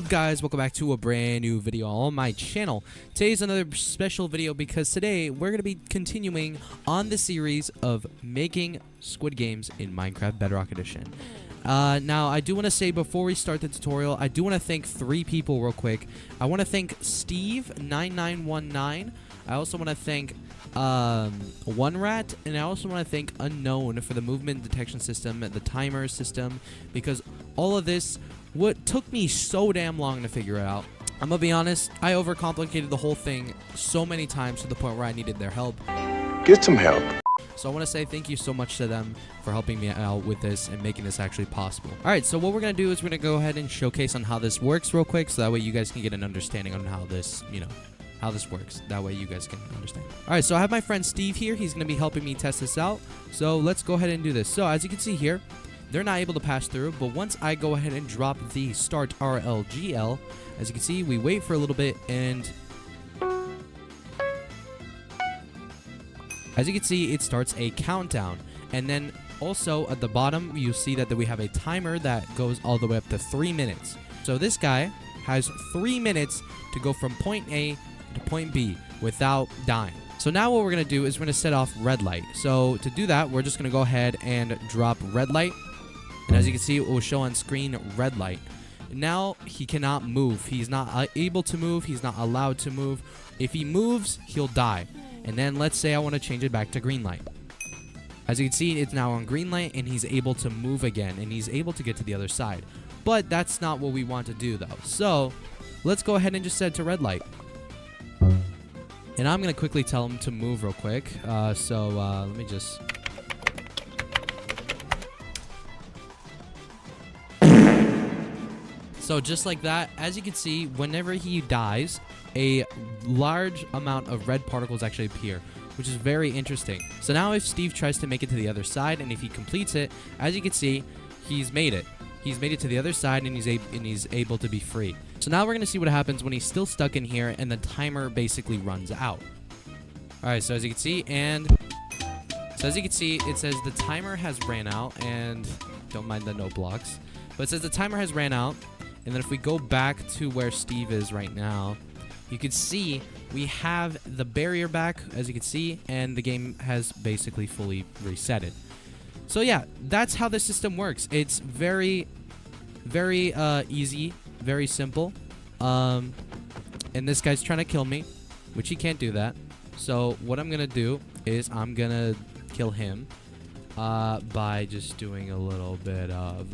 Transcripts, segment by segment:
up, guys? Welcome back to a brand new video on my channel. Today's another special video because today we're going to be continuing on the series of making Squid Games in Minecraft Bedrock Edition. Now, I do want to say before we start the tutorial, I do want to thank 3 people real quick. I want to thank Steve9919. I also want to thank OneRat, and I also want to thank Unknown for the movement detection system, the timer system, because all of this took me so damn long to figure out. I'm gonna be honest, I overcomplicated the whole thing so many times to the point where I needed their help. Get some help. So I want to say thank you so much to them for helping me out with this and making this actually possible. Alright, so what we're going to do is we're going to go ahead and showcase on how this works real quick, so that way you guys can get an understanding on how this, how this works. That way you guys can understand. Alright, so I have my friend Steve here. He's going to be helping me test this out. So let's go ahead and do this. So as you can see here, they're not able to pass through, but once I go ahead and drop the start RLGL, as you can see, we wait for a little bit, and as you can see, it starts a countdown. And then also at the bottom, you see that we have a timer that goes all the way up to 3 minutes. So this guy has 3 minutes to go from point A to point B without dying. So now what we're going to do is we're going to set off red light. So to do that, we're just going to go ahead and drop red light. And as you can see, it will show on screen red light. Now he cannot move. He's not able to move. He's not allowed to move. If he moves, he'll die. And then let's say I want to change it back to green light. As you can see, it's now on green light, and he's able to move again, and he's able to get to the other side. But that's not what we want to do, though. So let's go ahead and just set it to red light. And I'm going to quickly tell him to move real quick. Let me just... So just like that, as you can see, whenever he dies, a large amount of red particles actually appear, which is very interesting. So now if Steve tries to make it to the other side, and if he completes it, as you can see, he's made it. He's made it to the other side, and he's able to be free. So now we're going to see what happens when he's still stuck in here, and the timer basically runs out. Alright, so as you can see, it says the timer has ran out, and don't mind the note blocks. But it says the timer has ran out. And then if we go back to where Steve is right now, you can see we have the barrier back, as you can see, and the game has basically fully resetted. So yeah, that's how the system works. It's very, very easy, very simple. And this guy's trying to kill me, which he can't do that. So what I'm going to do is I'm going to kill him by just doing a little bit of...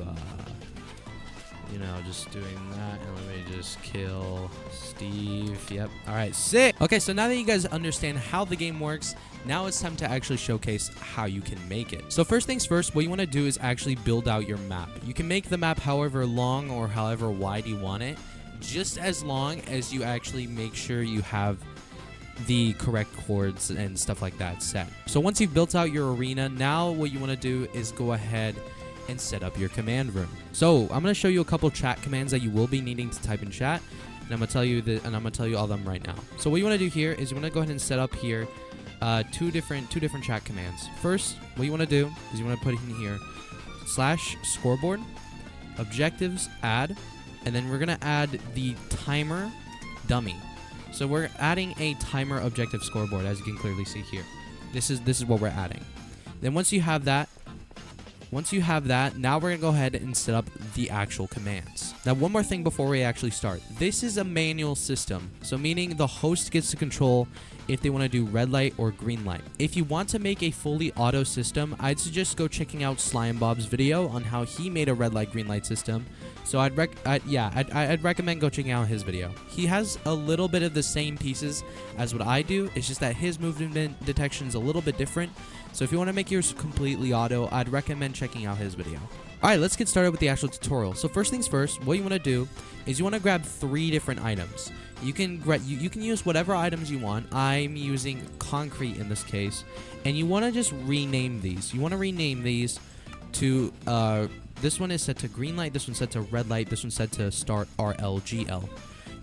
just doing that, and let me just kill Steve. Yep. All right, sick. Okay, so now that you guys understand how the game works, now it's time to actually showcase how you can make it. So first things first, what you want to do is actually build out your map. You can make the map however long or however wide you want it, just as long as you actually make sure you have the correct chords and stuff like that set. So once you've built out your arena, now what you want to do is go ahead and set up your command room. So I'm going to show you a couple chat commands that you will be needing to type in chat, and I'm going to tell you all of them right now. So what you want to do here is you want to go ahead and set up here two different chat commands. First, what you want to do is you want to put in here /scoreboard objectives add, and then we're going to add the timer dummy. So we're adding a timer objective scoreboard, as you can clearly see here. This is what we're adding. Then once you have that, now we're going to go ahead and set up the actual commands. Now, one more thing before we actually start. This is a manual system, so meaning the host gets to control if they want to do red light or green light. If you want to make a fully auto system, I'd suggest go checking out Sly and Bob's video on how he made a red light, green light system. So I'd recommend go checking out his video. He has a little bit of the same pieces as what I do. It's just that his movement detection is a little bit different. So if you want to make yours completely auto, I'd recommend checking out his video. Alright, let's get started with the actual tutorial. So first things first, what you want to do is you want to grab 3 different items. You can use whatever items you want. I'm using concrete in this case. And you want to just rename these. You want to rename these to... this one is set to green light, this one's set to red light, this one's set to start RLGL.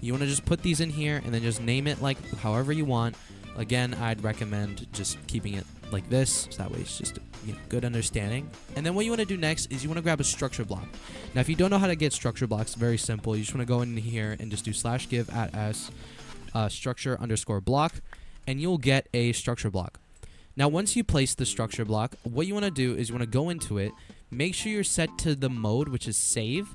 You want to just put these in here and then just name it like however you want. Again, I'd recommend just keeping it like this, so that way it's just good understanding. And then what you want to do next is you want to grab a structure block. Now, if you don't know how to get structure blocks, very simple. You just want to go in here and just do /give @s structure_block, and you'll get a structure block. Now, once you place the structure block, what you want to do is you want to go into it, make sure you're set to the mode, which is save,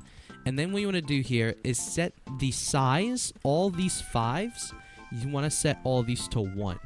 and then what you want to do here is set the size, all these 5s, you want to set all these to 1.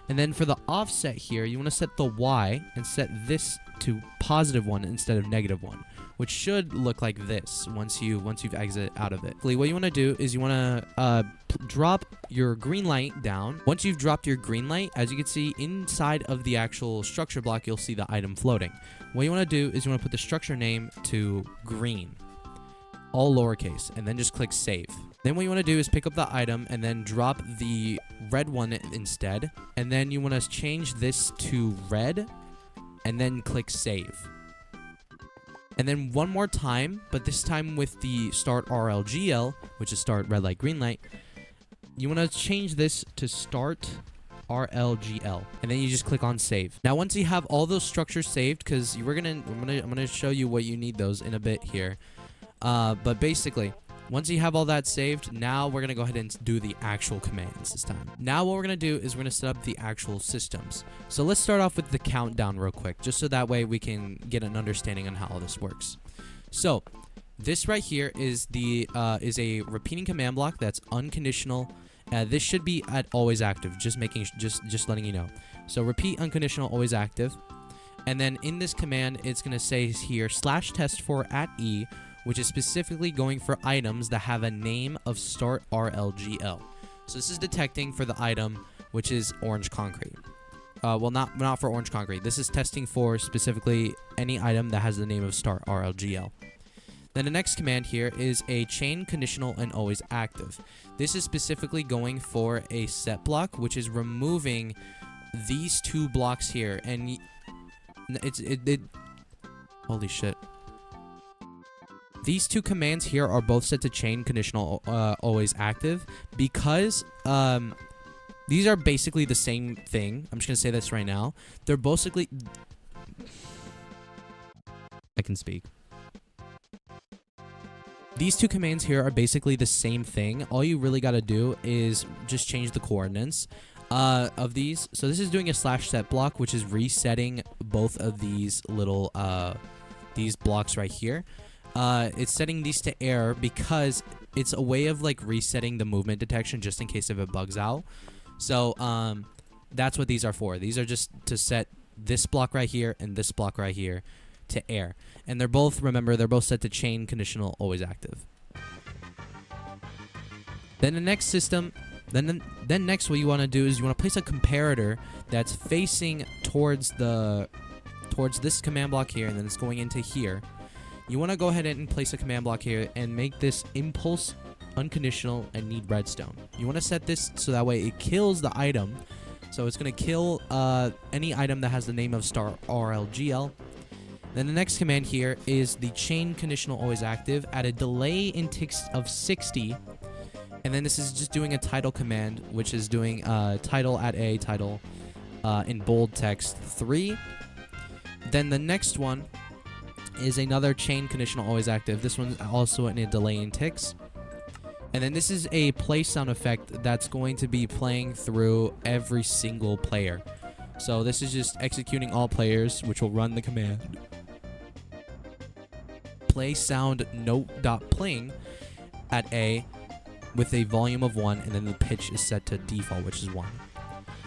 And then for the offset here, you want to set the Y and set this to +1 instead of -1, which should look like this once you've exited out of it. What you want to do is you want to drop your green light down. Once you've dropped your green light, as you can see inside of the actual structure block, you'll see the item floating. What you want to do is you want to put the structure name to green, all lowercase, and then just click save. Then what you want to do is pick up the item and then drop the red one instead, and then you want to change this to red and then click save. And then one more time, but this time with the start RLGL, which is start red light green light, you want to change this to start RLGL, and then you just click on save. Now once you have all those structures saved, because I'm gonna show you what you need those in a bit here, but basically once you have all that saved, now we're going to go ahead and do the actual commands this time. Now what we're going to do is we're going to set up the actual systems. So let's start off with the countdown real quick, just so that way we can get an understanding on how all this works. So this right here is a repeating command block that's unconditional. This should be at always active, just letting you know. So repeat unconditional always active. And then in this command, it's going to say here /test4 @e, which is specifically going for items that have a name of start RLGL. So this is detecting for the item, which is orange concrete. Well, not for orange concrete. This is testing for specifically any item that has the name of start RLGL. Then the next command here is a chain conditional and always active. This is specifically going for a set block, which is removing these 2 blocks here, and holy shit. These 2 commands here are both set to chain conditional always active because these are basically the same thing. I'm just going to say this right now. They're basically... I can speak. These 2 commands here are basically the same thing. All you really got to do is just change the coordinates of these. So this is doing a /set block, which is resetting both of these little these blocks right here. It's setting these to error because it's a way of like resetting the movement detection just in case if it bugs out. So that's what these are for. These are just to set this block right here and this block right here to error. And they're both, remember, they're both set to chain conditional always active. Then the next system, then next what you want to do is you want to place a comparator that's facing towards this command block here, and then it's going into here. You want to go ahead and place a command block here and make this impulse unconditional and need redstone. You want to set this so that way it kills the item. So it's going to kill any item that has the name of star RLGL. Then the next command here is the chain conditional always active at a delay in ticks of 60. And then this is just doing a title command, which is doing title @a title in bold text 3. Then the next one is another chain conditional always active. This one's also in a delay in ticks. And then this is a play sound effect that's going to be playing through every single player. So this is just executing all players, which will run the command play sound note.pling at A with a volume of 1, and then the pitch is set to default, which is 1.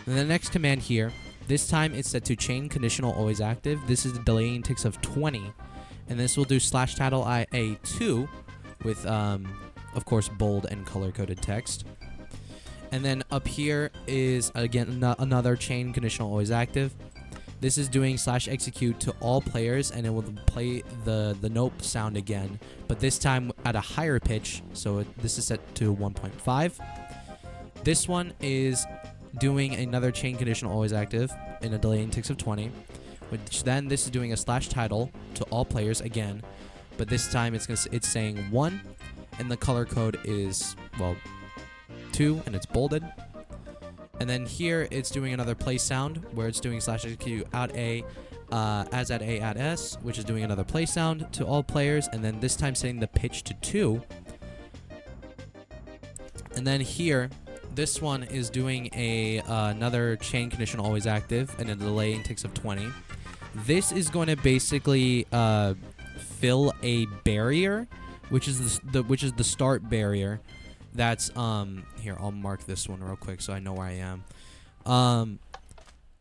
Then the next command here, this time it's set to chain conditional always active. This is the delay in ticks of 20, and this will do /title IA2 with of course bold and color coded text. And then up here is again another chain conditional always active. This is doing /execute to all players, and it will play the nope sound again, but this time at a higher pitch. So this is set to 1.5. This one is doing another chain conditional always active in a delay in ticks of 20, which then this is doing a /title to all players again, but this time it's saying 1, and the color code is, well, 2, and it's bolded. And then here it's doing another play sound where it's doing slash execute at A, as at A at S, which is doing another play sound to all players. And then this time setting the pitch to 2. And then here, this one is doing another chain condition always active and a delay in ticks of 20. This is going to basically fill a barrier, which is the start barrier. That's here, I'll mark this one real quick so I know where I am.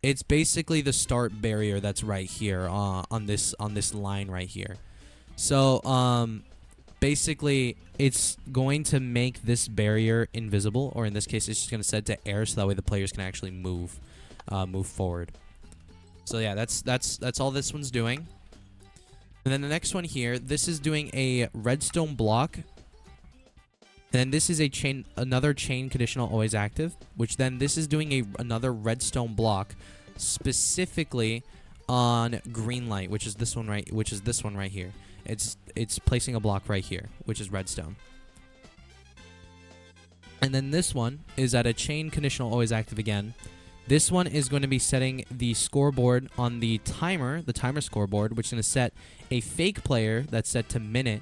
It's basically the start barrier that's right here on this line right here. So basically it's going to make this barrier invisible, or in this case it's just going to set to air so that way the players can actually move forward. So yeah, that's all this one's doing. And then the next one here, this is doing a redstone block. And then this is another chain conditional always active, which then this is doing another redstone block specifically on green light, which is this one right here. It's placing a block right here, which is redstone. And then this one is at a chain conditional always active again. This one is going to be setting the scoreboard on the timer scoreboard, which is going to set a fake player that's set to minute,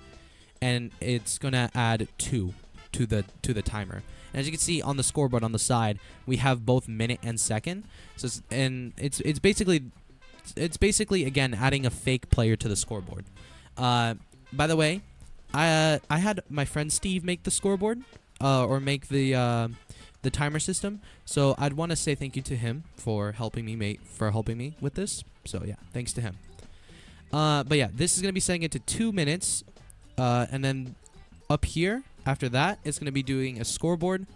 and it's going to add 2 to the timer. And as you can see on the scoreboard on the side, we have both minute and second. So it's basically again adding a fake player to the scoreboard. By the way, I had my friend Steve make the scoreboard or make the timer system. So I'd want to say thank you to him for helping me with this. So yeah, thanks to him. But yeah, this is gonna be setting it to 2 minutes, and then up here after that, it's gonna be doing a scoreboard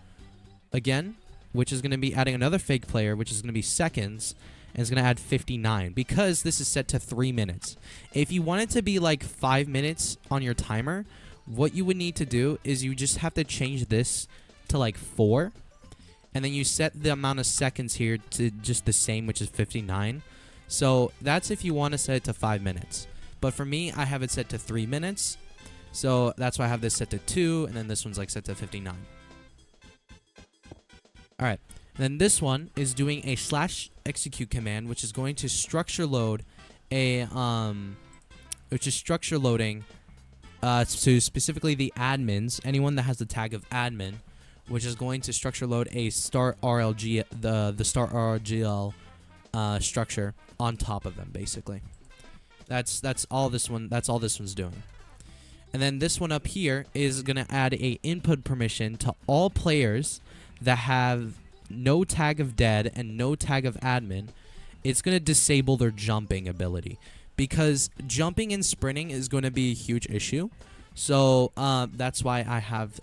again, which is gonna be adding another fake player, which is gonna be seconds, and it's gonna add 59 because this is set to 3 minutes. If you want it to be like 5 minutes on your timer, what you would need to do is you just have to change this to like 4. And then you set the amount of seconds here to just the same, which is 59. So that's if you want to set it to 5 minutes. But for me, I have it set to 3 minutes. So that's why I have this set to 2, and then this one's like set to 59. Alright, then this one is doing a slash execute command, which is going to structure load loading to specifically the admins, anyone that has the tag of admin, which is going to structure load a start RLG, the start RLGL structure on top of them, basically. That's all this one's doing. And then this one up here is gonna add a input permission to all players that have no tag of dead and no tag of admin. It's gonna disable their jumping ability because jumping and sprinting is gonna be a huge issue. So that's why I have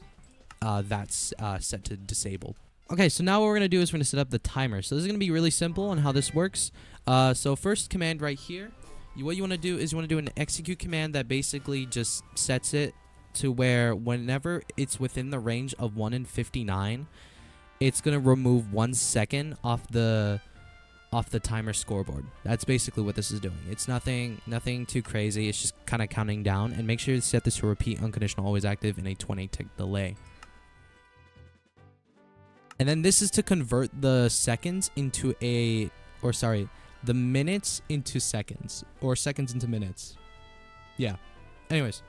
that's set to disabled. Okay, so now what we're going to do is we're going to set up the timer. So this is going to be really simple on how this works. So first command right here, what you want to do is you want to do an execute command that basically just sets it to where whenever it's within the range of 1 in 59, it's going to remove 1 second off the timer scoreboard. That's basically what this is doing. It's nothing too crazy. It's just kind of counting down. And make sure to set this to repeat unconditional always active in a 20 tick delay. And then this is to convert the seconds into the minutes into seconds, or seconds into minutes. Yeah. Anyways.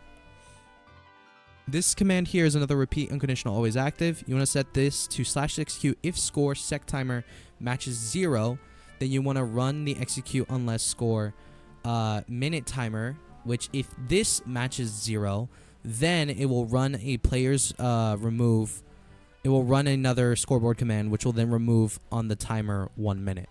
This command here is another repeat unconditional always active. You want to set this to slash execute if score sec timer matches 0. Then you want to run the execute unless score minute timer, which if this matches 0, then it will run a player's remove. It will run another scoreboard command, which will then remove on the timer 1 minute.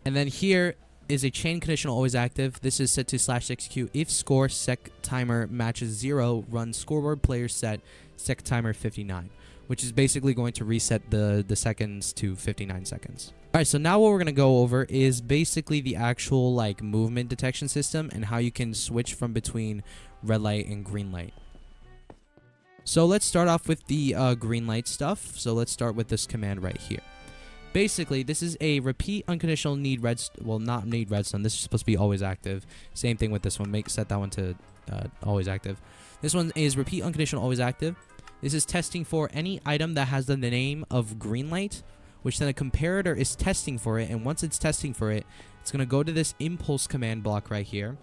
And then here is a chain conditional always active. This is set to slash execute if score sec timer matches 0. Run scoreboard player set sec timer 59, which is basically going to reset the seconds to 59 seconds. All right, so now what we're going to go over is basically the actual like movement detection system and how you can switch from between red light and green light. So let's start off with the green light stuff. So let's start with this command right here. Basically, this is a repeat unconditional need redstone. Well, not need redstone. This is supposed to be always active. Same thing with this one. Set that one to always active. This one is repeat unconditional always active. This is testing for any item that has the name of green light, which then a comparator is testing for it. And once it's testing for it, it's going to go to this impulse command block right here,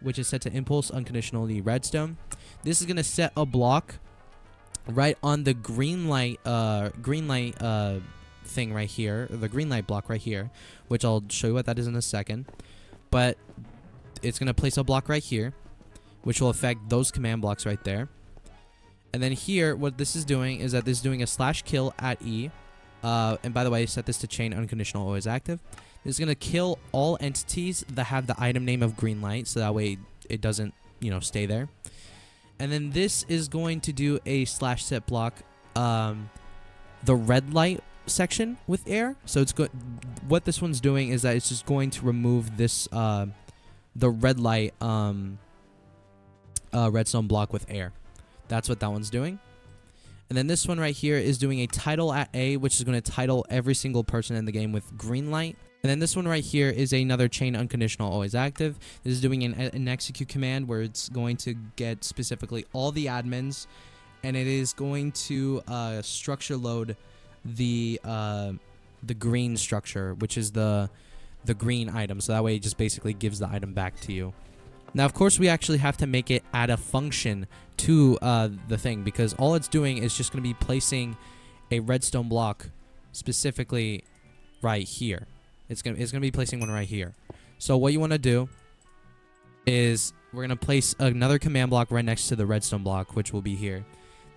which is set to impulse unconditionally redstone. This is going to set a block right on the green light thing right here, the green light block right here, which I'll show you what that is in a second. But it's going to place a block right here, which will affect those command blocks right there. And then here, what this is doing is that this is doing a /kill at E. And by the way, set this to chain unconditional always active. This is going to kill all entities that have the item name of green light, so that way it doesn't, stay there. And then this is going to do a /set block the red light section with air. So it's good. What this one's doing is that it's just going to remove this the red light redstone block with air. That's what that one's doing. And then this one right here is doing a title at A, which is going to title every single person in the game with green light. And then this one right here is another chain unconditional always active. This is doing an execute command where it's going to get specifically all the admins, and it is going to structure load the green structure, which is the green item. So that way it just basically gives the item back to you. Now, of course, we actually have to make it add a function to the thing, because all it's doing is just going to be placing a redstone block specifically right here. It's gonna be placing one right here. So what you want to do is we're going to place another command block right next to the redstone block, which will be here.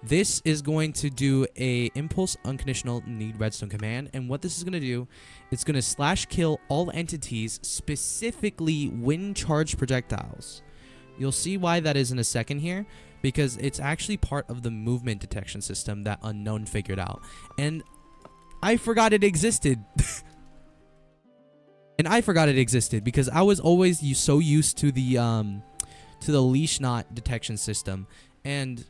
This is going to do a impulse unconditional need redstone command, and what this is going to do, it's going to /kill all entities, specifically wind charged projectiles. You'll see why that is in a second here, because it's actually part of the movement detection system that Unknown figured out, and I forgot it existed. And I forgot it existed because I was always so used to the leash knot detection system, and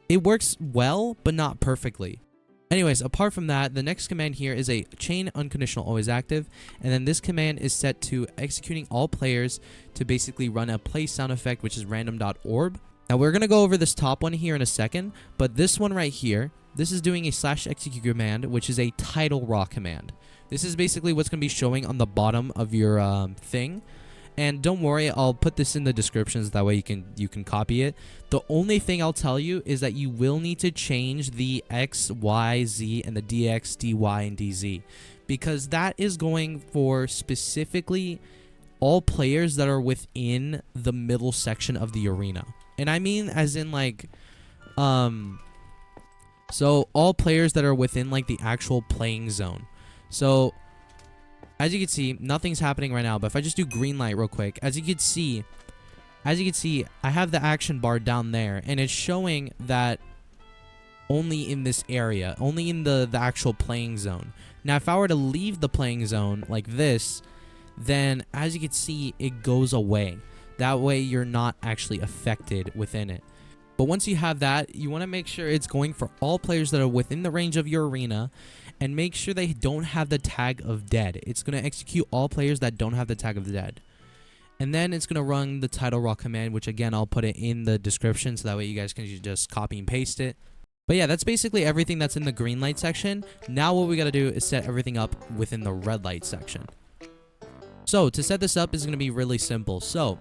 it works well, but not perfectly. Anyways, apart from that, the next command here is a chain unconditional always active, and then this command is set to executing all players to basically run a play sound effect, which is random.orb. Now we're gonna go over this top one here in a second, but this one right here, this is doing a /execute command, which is a Titleraw command. This is basically what's gonna be showing on the bottom of your thing. And don't worry, I'll put this in the descriptions, that way you can copy it. The only thing I'll tell you is that you will need to change the X, Y, Z, and the DX, DY, and DZ, because that is going for specifically all players that are within the middle section of the arena. And I mean as in like, so all players that are within like the actual playing zone. So as you can see, nothing's happening right now, but if I just do green light real quick, as you can see, I have the action bar down there, and it's showing that only in this area, only in the actual playing zone. Now, if I were to leave the playing zone like this, then as you can see, it goes away. That way, you're not actually affected within it. But once you have that, you want to make sure it's going for all players that are within the range of your arena, and make sure they don't have the tag of dead. It's going to execute all players that don't have the tag of dead. And then it's going to run the Titleraw command, which again, I'll put it in the description, so that way you guys can just copy and paste it. But yeah, that's basically everything that's in the green light section. Now what we got to do is set everything up within the red light section. So to set this up is going to be really simple. So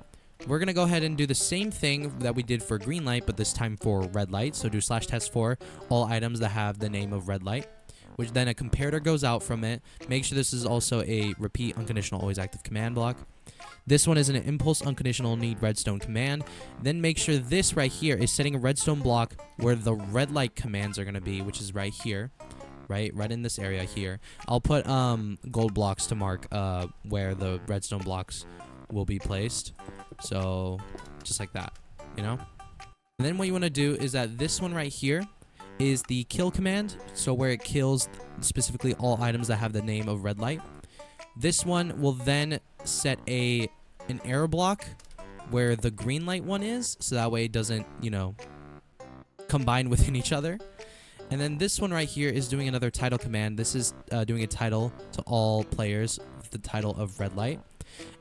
we're going to go ahead and do the same thing that we did for green light, but this time for red light. So do /test for all items that have the name of red light, which then a comparator goes out from it. Make sure this is also a repeat unconditional always active command block. This one is an impulse unconditional need redstone command. Then make sure this right here is setting a redstone block where the red light commands are going to be, which is right here, right in this area here. I'll put gold blocks to mark where the redstone blocks will be placed. So just like that, And then what you want to do is that this one right here is the kill command, so where it kills specifically all items that have the name of red light. This one will then set an error block where the green light one is, so that way it doesn't, combine within each other. And then this one right here is doing another title command. This is doing a title to all players with the title of red light.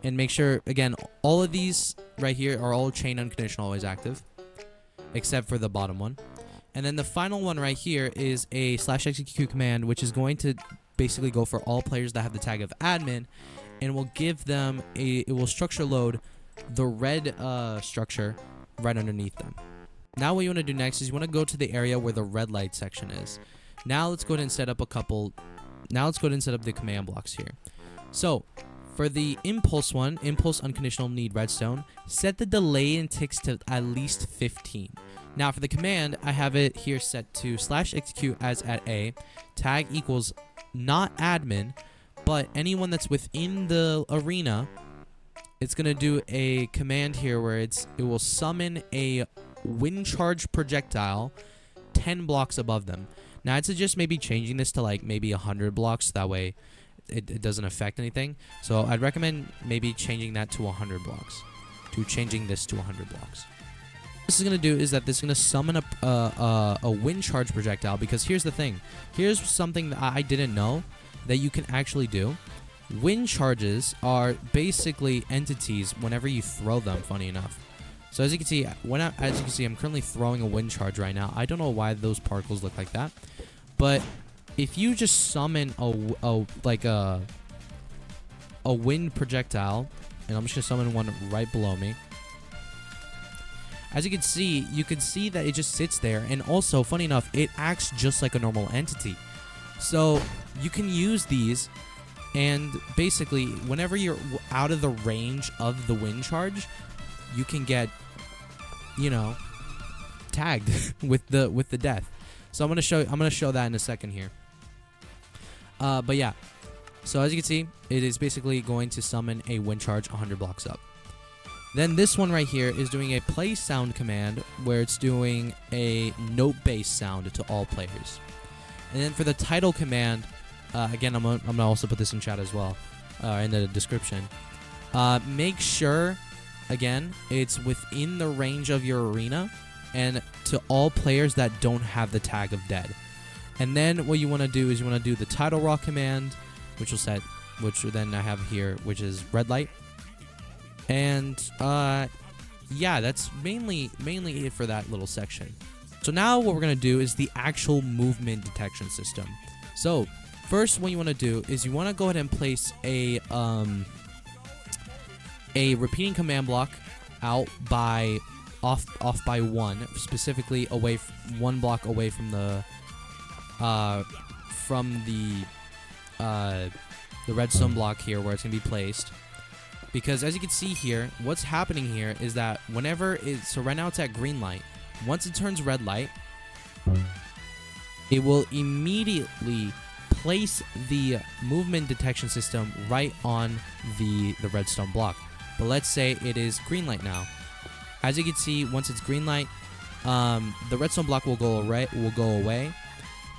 And make sure, again, all of these right here are all chain unconditional always active, except for the bottom one. And then the final one right here is a /execute command, which is going to basically go for all players that have the tag of admin, and will give them it will structure load the red structure right underneath them. Now what you want to do next is you want to go to the area where the red light section is. Now let's go ahead and set up the command blocks here. So for the impulse one, impulse unconditional need redstone, set the delay and ticks to at least 15. Now for the command, I have it here set to /execute as at a, tag equals not admin, but anyone that's within the arena. It's going to do a command here where it will summon a wind charge projectile 10 blocks above them. Now I'd suggest maybe changing this to like maybe 100 blocks, that way it doesn't affect anything. So I'd recommend maybe changing that to 100 blocks. Changing this to 100 blocks. What this is going to do is that this is going to summon a wind charge projectile, because here's the thing. Here's something that I didn't know that you can actually do. Wind charges are basically entities whenever you throw them, funny enough. So as you can see, I'm currently throwing a wind charge right now. I don't know why those particles look like that, but if you just summon a wind projectile, and I'm just gonna summon one right below me. As you can see that it just sits there, and also, funny enough, it acts just like a normal entity. So you can use these, and basically, whenever you're out of the range of the wind charge, you can get, tagged with the death. So I'm gonna show that in a second here. But yeah, so as you can see, it is basically going to summon a wind charge 100 blocks up. Then this one right here is doing a play sound command, where it's doing a note-based sound to all players. And then for the title command, again, I'm gonna also put this in chat as well, in the description. Make sure, again, it's within the range of your arena, and to all players that don't have the tag of dead. And then what you want to do is you want to do the Titleraw command, which then I have here, which is red light. And yeah, that's mainly it for that little section. So now what we're gonna do is the actual movement detection system. So first, what you want to do is you want to go ahead and place a repeating command block out by off by one, specifically one block away from the redstone block here where it's gonna be placed. Because as you can see here, what's happening here is that so right now it's at green light. Once it turns red light, it will immediately place the movement detection system right on the redstone block. But let's say it is green light now. As you can see, once it's green light, the redstone block will go away,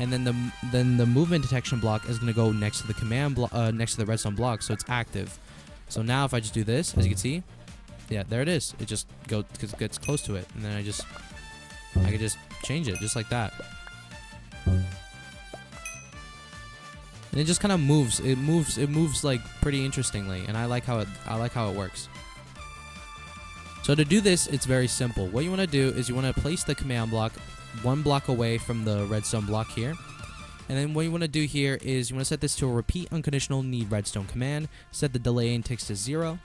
and then the movement detection block is going to go next to the command block, next to the redstone block, so it's active. So now if I just do this, as you can see, yeah, there it is. It just gets close to it, and then I can just change it just like that. And it just kind of moves. It moves like pretty interestingly, and I like how it works. So to do this, it's very simple. What you want to do is you want to place the command block one block away from the redstone block here. And then what you want to do here is you want to set this to a repeat unconditional need redstone command. Set the delay and ticks to 0.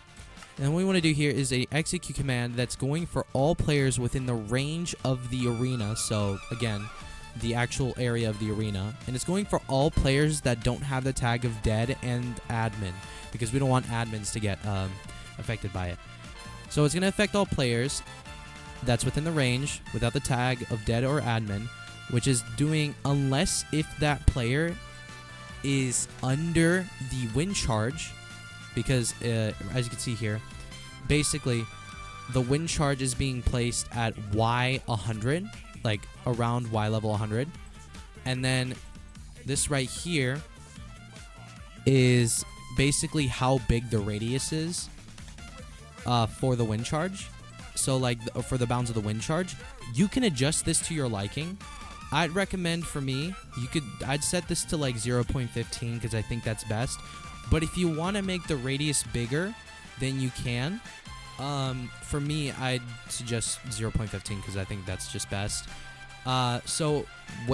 And what you want to do here is a execute command that's going for all players within the range of the arena. So again, the actual area of the arena, and it's going for all players that don't have the tag of dead and admin, because we don't want admins to get affected by it. So it's going to affect all players that's within the range without the tag of dead or admin, which is doing unless if that player is under the wind charge, because as you can see here, basically the wind charge is being placed at Y100, like around Y level 100, and then this right here is basically how big the radius is for the wind charge. So like for the bounds of the wind charge, you can adjust this to your liking. I'd recommend, for me, I'd set this to like 0.15 because I think that's best. But if you want to make the radius bigger, then you can. For me, I'd suggest 0.15 because I think that's just best. So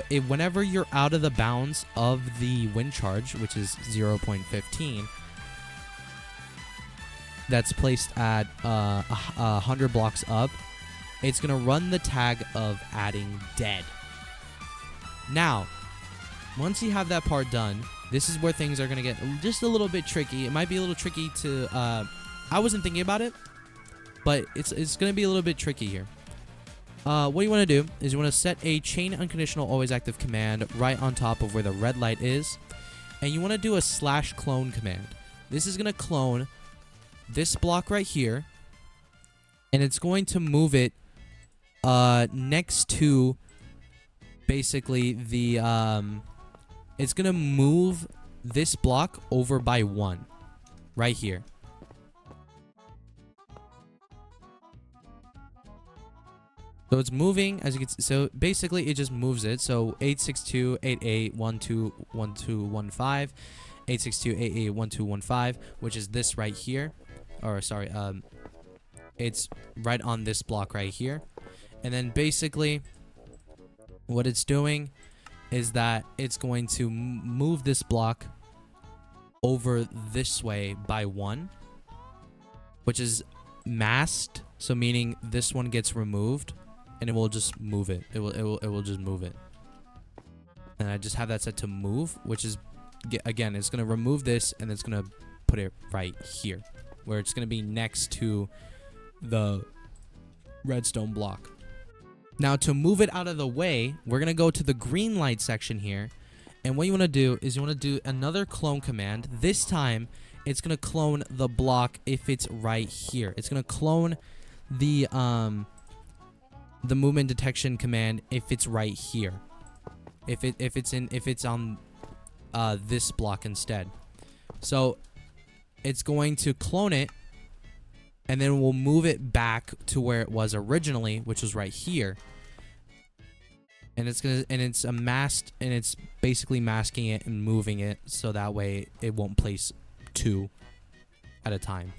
whenever you're out of the bounds of the wind charge, which is 0.15, that's placed at 100 blocks up, it's going to run the tag of adding dead. Now, once you have that part done, this is where things are going to get just a little bit tricky. It might be a little tricky to... I wasn't thinking about it, but it's going to be a little bit tricky here. What you want to do is you want to set a chain unconditional always active command right on top of where the red light is, and you want to do a /clone command. This is going to clone this block right here, and it's going to move it next to basically the it's going to move this block over by 1 right here. So it's moving, as you can see. So basically, it just moves it. So 862.88.12.12.15, 862.88.12.15, which is this right here. Or sorry, it's right on this block right here. And then basically, what it's doing is that it's going to move this block over this way by 1, which is masked. So meaning this one gets removed. And it will just move it. It will just move it. And I just have that set to move, which is, again, it's going to remove this, and it's going to put it right here, where it's going to be next to the redstone block. Now, to move it out of the way, we're going to go to the green light section here. And what you want to do is you want to do another clone command. This time, it's going to clone the block if it's right here. It's going to clone the movement detection command if it's right here. If it's on this block instead. So it's going to clone it, and then we'll move it back to where it was originally, which was right here. And it's masked, and it's basically masking it and moving it so that way it won't place 2 at a time.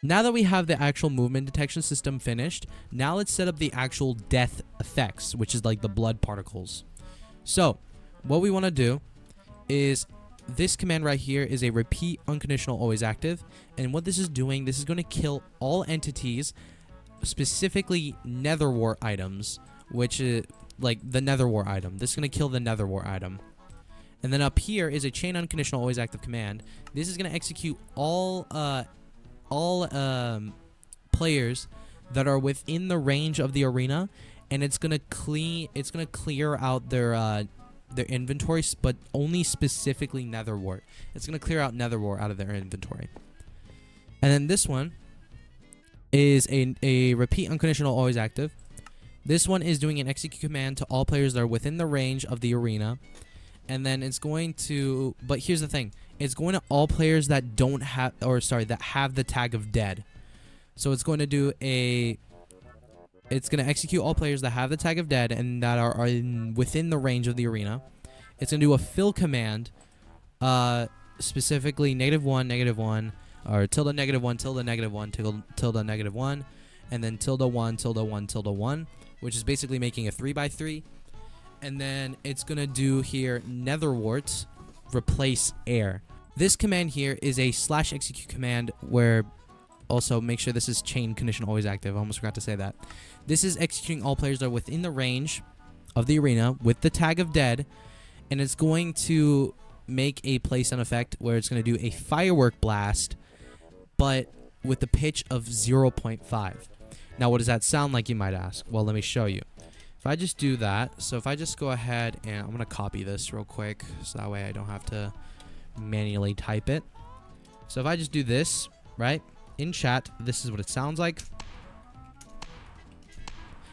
Now that we have the actual movement detection system finished, now let's set up the actual death effects, which is like the blood particles. So, what we want to do is this command right here is a repeat unconditional always active, and what this is doing, this is going to kill all entities, specifically nether wart items, which is like the nether wart item. This is going to kill the nether wart item. And then up here is a chain unconditional always active command. This is going to execute all players that are within the range of the arena, and it's gonna clear out their inventories, but only specifically nether wart. It's gonna clear out nether wart out of their inventory. And then this one is a repeat unconditional always active. This one is doing an execute command to all players that are within the range of the arena. And then it's going to, but here's the thing, it's going to all players that don't have, or sorry, that have the tag of dead. So it's going to do it's going to execute all players that have the tag of dead and that are within the range of the arena. It's going to do a fill command, specifically -1, -1, or tilde -1, tilde -1, tilde -1, and then tilde1, tilde1, tilde1, which is basically making a 3x3. And then it's going to do here nether warts replace air. This command here is a /execute command where also make sure this is chain condition always active. I almost forgot to say that. This is executing all players that are within the range of the arena with the tag of dead, and it's going to make a play sound effect where it's going to do a firework blast, but with the pitch of 0.5. Now, what does that sound like, you might ask? Well, let me show you. If I just do that, so if I just go ahead and I'm going to copy this real quick so that way I don't have to manually type it. So if I just do this, right, in chat, this is what it sounds like.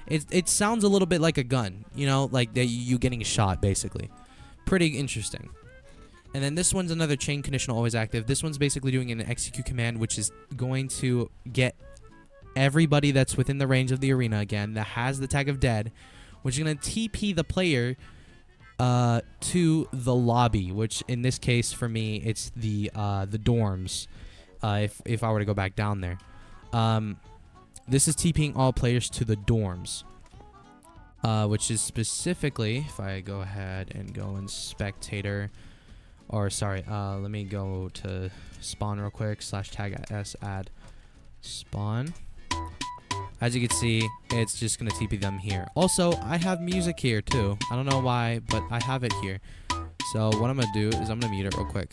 It sounds a little bit like a gun, you know, like you getting shot, basically. Pretty interesting. And then this one's another chain conditional always active. This one's basically doing an execute command, which is going to get everybody that's within the range of the arena again that has the tag of dead, which is going to TP the player to the lobby, which in this case for me it's the dorms. If I were to go back down there, this is TPing all players to the dorms. which is specifically, if I go ahead and go in spectator, or sorry, let me go to spawn real quick, /tag s add spawn. As you can see, it's just going to TP them here. Also, I have music here too. I don't know why, but I have it here. So what I'm going to do is I'm going to mute it real quick.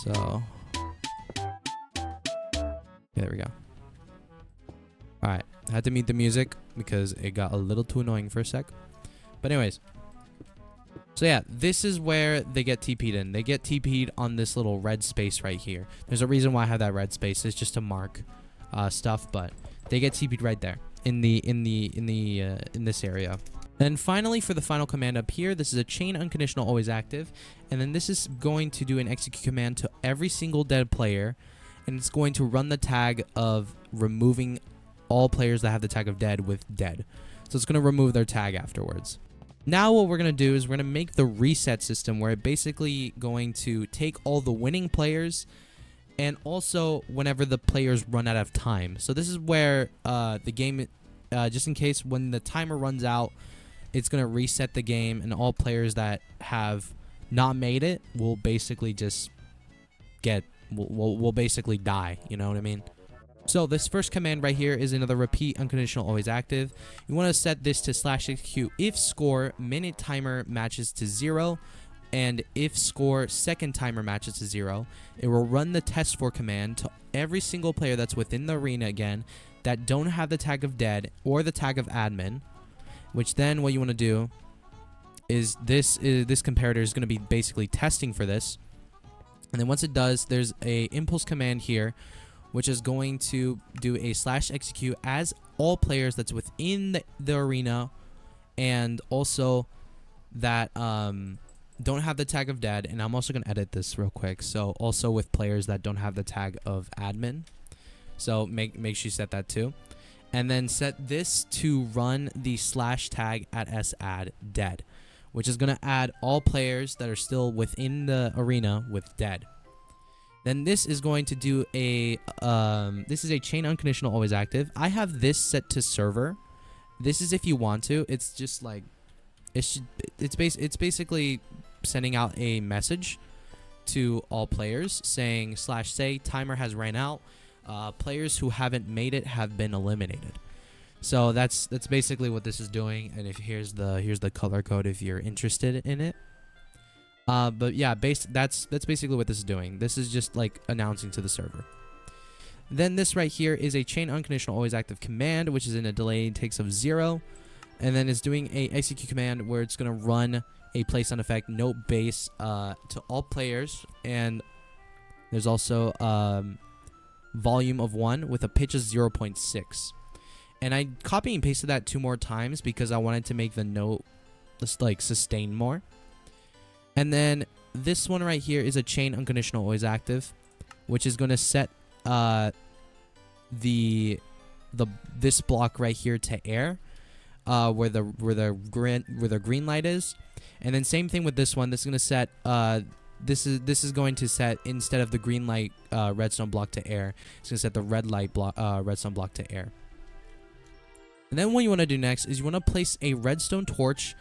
So, yeah, there we go. Alright, I had to mute the music because it got a little too annoying for a sec. But anyways, so yeah, this is where they get TP'd in. They get TP'd on this little red space right here. There's a reason why I have that red space. It's just to mark stuff, but they get TP'd right there in this area. And finally, for the final command up here, this is a chain unconditional always active, and then this is going to do an execute command to every single dead player, and it's going to run the tag of removing all players that have the tag of dead with dead. So it's going to remove their tag afterwards. Now what we're going to do is we're going to make the reset system where it basically going to take all the winning players and also whenever the players run out of time. So this is where the game, just in case when the timer runs out, it's going to reset the game and all players that have not made it will basically just will basically die. You know what I mean? So this first command right here is another repeat unconditional always active. You want to set this to /execute if score minute timer matches to 0 and if score second timer matches to 0. It will run the test for command to every single player that's within the arena again that don't have the tag of dead or the tag of admin, which then what you want to do is this comparator is going to be basically testing for this. And then once it does, there's a impulse command here which is going to do a /execute as all players that's within the arena and also that don't have the tag of dead. And I'm also going to edit this real quick. So also with players that don't have the tag of admin. So make sure you set that too. And then set this to run the /tag at s add dead, which is going to add all players that are still within the arena with dead. Then this is going to do a, this is a chain unconditional always active. I have this set to server. This is if you want to. It's just like, it's basically sending out a message to all players saying /say timer has ran out. Players who haven't made it have been eliminated. So that's basically what this is doing. And if here's the color code if you're interested in it. But yeah, that's basically what this is doing. This is just like announcing to the server. Then this right here is a chain unconditional always active command, which is in a delayed takes of 0. And then it's doing a execute command where it's going to run a place on effect note base to all players. And there's also volume of 1 with a pitch of 0.6. And I copy and pasted that 2 more times because I wanted to make the note just like sustain more. And then this one right here is a chain unconditional always active, which is going to set this block right here to air, where the green light is. And then same thing with this one. This is going to set this is going to set, instead of the green light redstone block to air, it's going to set the red light block redstone block to air. And then what you want to do next is you want to place a redstone torch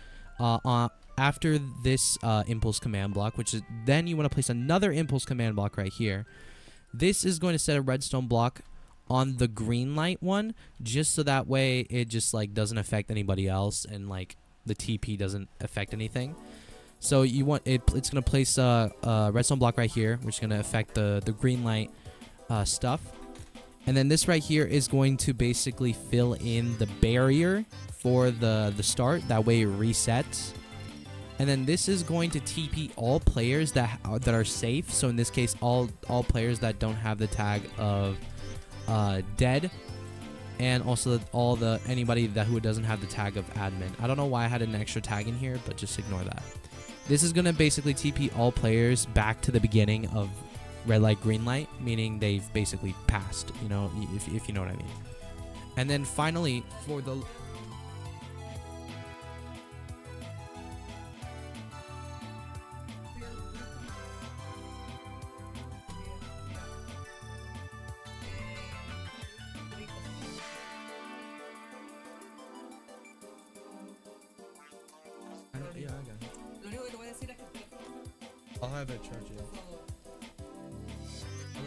after this impulse command block, which is then you want to place another impulse command block right here. This is going to set a redstone block on the green light one, just so that way it just like doesn't affect anybody else and like the TP doesn't affect anything. So you want it's going to place a redstone block right here, which is going to affect the green light stuff. And then this right here is going to basically fill in the barrier for the start. That way it resets. And then this is going to TP all players that are safe. So in this case, all players that don't have the tag of dead, and also anybody who doesn't have the tag of admin. I don't know why I had an extra tag in here, but just ignore that. This is going to basically TP all players back to the beginning of red light, green light, meaning they've basically passed, you know, if you know what I mean. And then finally, for the I'll have it charge you. 11-3.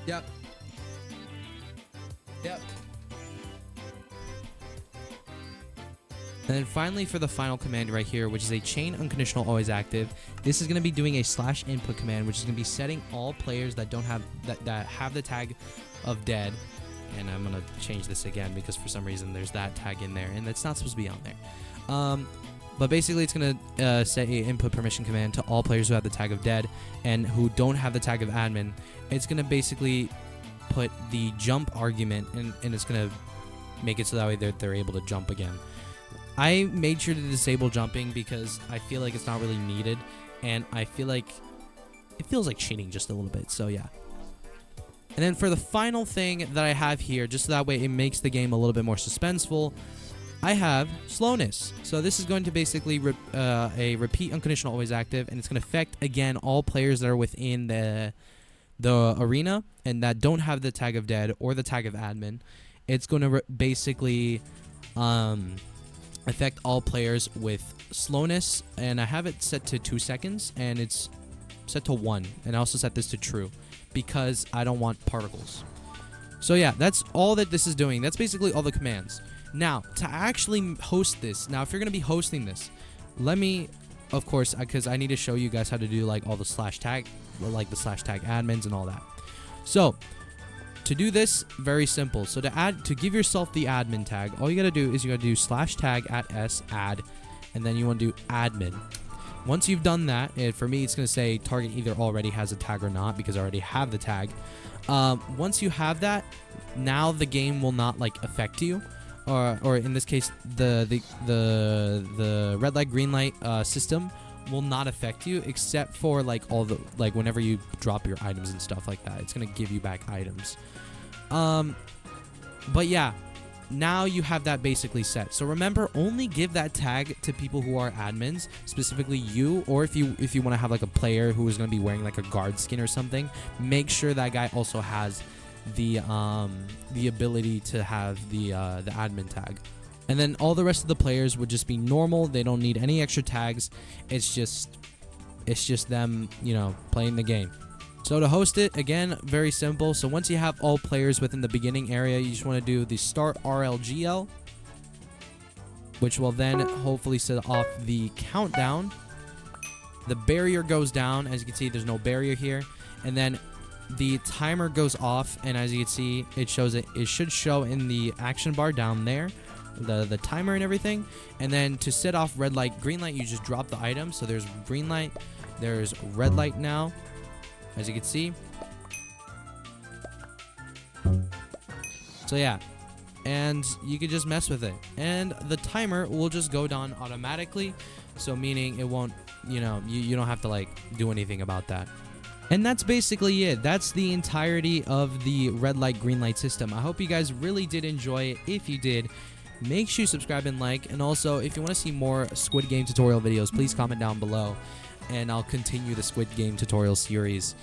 Yep. Yep. And then finally for the final command right here, which is a chain unconditional always active. This is going to be doing a /input command, which is going to be setting all players that don't have that have the tag of dead. And I'm going to change this again because for some reason there's that tag in there and it's not supposed to be on there. But basically it's going to set a input permission command to all players who have the tag of dead and who don't have the tag of admin. It's going to basically put the jump argument and it's going to make it so that way they're able to jump again. I made sure to disable jumping because I feel like it's not really needed, and I feel like it feels like cheating just a little bit, so yeah. And then for the final thing that I have here, just so that way it makes the game a little bit more suspenseful, I have slowness. So this is going to basically a repeat unconditional always active, and it's going to affect, again, all players that are within the arena and that don't have the tag of dead or the tag of admin. It's going to basically affect all players with slowness, and I have it set to 2 seconds and it's set to 1, and I also set this to true because I don't want particles. So yeah, that's all that this is doing. That's basically all the commands. Now to actually host this, now if you're gonna be hosting this, let me, of course, because I need to show you guys how to do like all the /tag, like the /tag admins and all that. So to do this, very simple. So to give yourself the admin tag, all you gotta do is you gotta do /tag @s add, and then you want to do admin. Once you've done that, and for me it's gonna say target either already has a tag or not because I already have the tag. Once you have that, now the game will not like affect you, or in this case the red light green light system will not affect you except for like all the whenever you drop your items and stuff like that. It's gonna give you back items. But yeah, now you have that basically set. So remember, only give that tag to people who are admins, specifically you, or if you want to have like a player who is going to be wearing like a guard skin or something, make sure that guy also has the ability to have the admin tag. And then all the rest of the players would just be normal. They don't need any extra tags. It's just them, you know, playing the game. So to host it, again, very simple. So once you have all players within the beginning area, you just want to do the start RLGL, which will then hopefully set off the countdown. The barrier goes down. As you can see, there's no barrier here. And then the timer goes off, and as you can see, it should show in the action bar down there, the timer and everything. And then to set off red light, green light, you just drop the item. So there's green light, there's red light now, as you can see. So yeah, and you can just mess with it, and the timer will just go down automatically. So meaning it won't, you know, you don't have to like do anything about that. And that's basically it. That's the entirety of the red light green light system. I hope you guys really did enjoy it. If you did, make sure you subscribe and like, and also if you want to see more Squidgame tutorial videos, please comment down below and I'll continue the Squidgame tutorial series.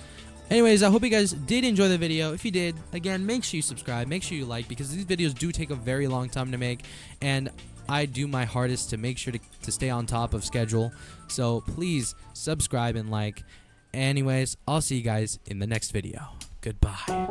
Anyways, I hope you guys did enjoy the video. If you did, again, make sure you subscribe, make sure you like, because these videos do take a very long time to make, and I do my hardest to make sure to stay on top of schedule. So please subscribe and like. Anyways, I'll see you guys in the next video. Goodbye.